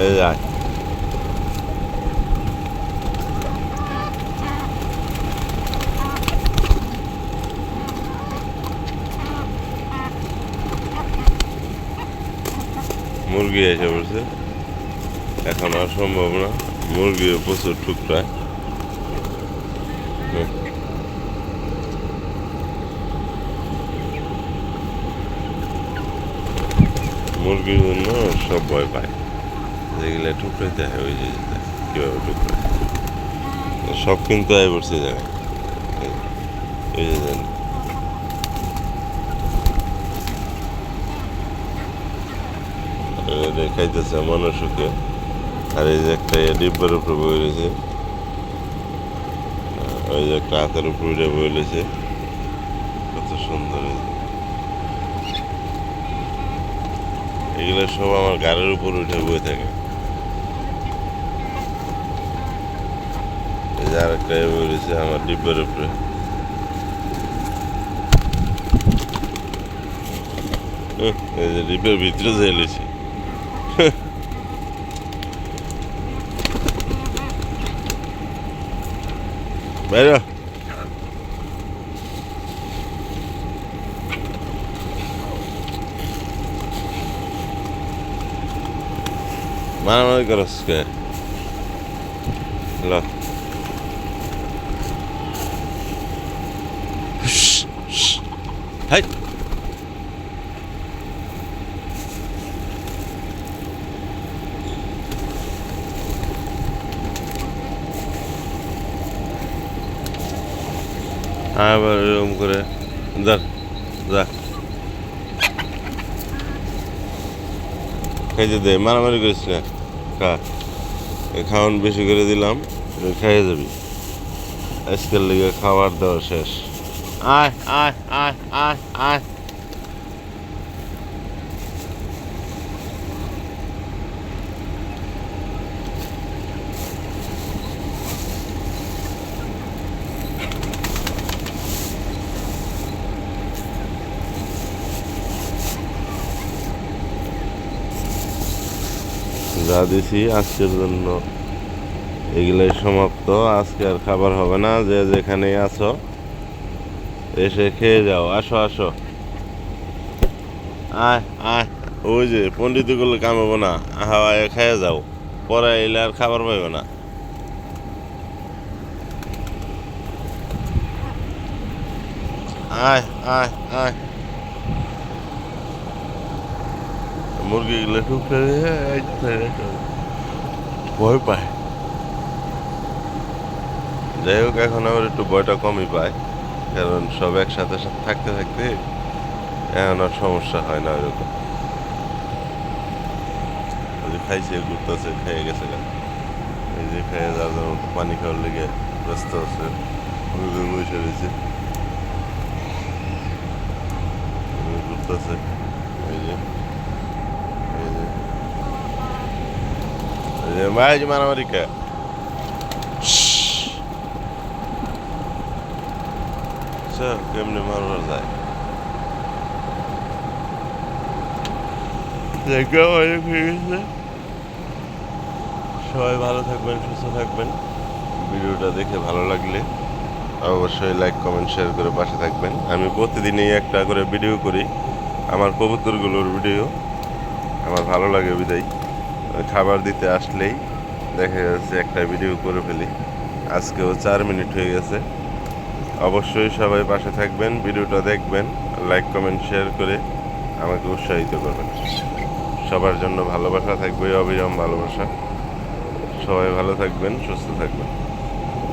এই যায় মুরগি এসে পড়ছে, এখন আর সম্ভব না, মুরগিও প্রচুর টুকরা। মুরগির জন্য সব ভয় পায়, যেগুলো টুকরাইতে হয় ওই যে কীভাবে টুকরায় সব কিন্তু আয় পড়ছে জায়গায়। এই যে জানি দেখাইতেছে মানুষকে, আর এই যে একটা ডিব্বার উপরে বই রয়েছে, ওই যে একটা হাতের উপরে বই রয়েছে, কত সুন্দর। এগুলো সব আমার গাড়ির উপর উঠে বয়ে থাকে। এই যে আর একটা বই রয়েছে আমার ডিব্বার উপরে। এই যে ডিব্বার ভিতরে যেয়ে লেছি। বাইরে মারামারি করস কে? ল হাই আবার এরকম করে যা যা খাইতে দে, মারামারি করিস না, খা। খাওয়ান বেশি করে দিলাম, খাইয়ে যাবি। আজকের লেগে খাবার দেওয়া শেষ। আয় আয় আয় আয় আয় যা দিছি আজকের জন্য এগুলাই সমাপ্ত। আজকে আর খাবার হবে না, যে যেখানেই আছো এসে খেয়ে যাও। আসো আসো, আয় আয়। ওই যে পণ্ডিত করলে কাম হবো না, হাওয়ায় খেয়ে যাও, পরে এলে আর খাবার পাইবে না। আয় আয় আয়। মুরগিগুলো খুব ভয় পায়। যাই হোক, এখন আমার একটু ভয়টা কমই পায়, কারণ সব একসাথে থাকতে থাকতে এখন আর সমস্যা হয় না ওইরকম। খাইছে, ঘুরতেছে, খেয়ে গেছে গা। এই যে খেয়ে যার যার মতো পানি খাওয়ার লেগে ব্যস্ত আছে, বসে রয়েছে, ঘুরতেছে। এই যে এই যে এই যে ভাই যে মারামারি কে কেমনি মারবার যায়। সবাই ভালো থাকবেন, সুস্থ থাকবেন। ভিডিওটা দেখে ভালো লাগলে অবশ্যই লাইক কমেন্ট শেয়ার করে পাশে থাকবেন। আমি প্রতিদিনই একটা করে ভিডিও করি, আমার কবুতরগুলোর ভিডিও আমার ভালো লাগে বিদায়। খাবার দিতে আসলেই দেখা যাচ্ছে একটা ভিডিও করে ফেলি। আজকেও 4 মিনিট হয়ে গেছে। অবশ্যই সবাই পাশে থাকবেন, ভিডিওটা দেখবেন, লাইক কমেন্ট শেয়ার করে আমাকে উৎসাহিত করবেন। সবার জন্য ভালোবাসা থাকবে, অবিরাম ভালোবাসা। সবাই ভালো থাকবেন, সুস্থ থাকবেন।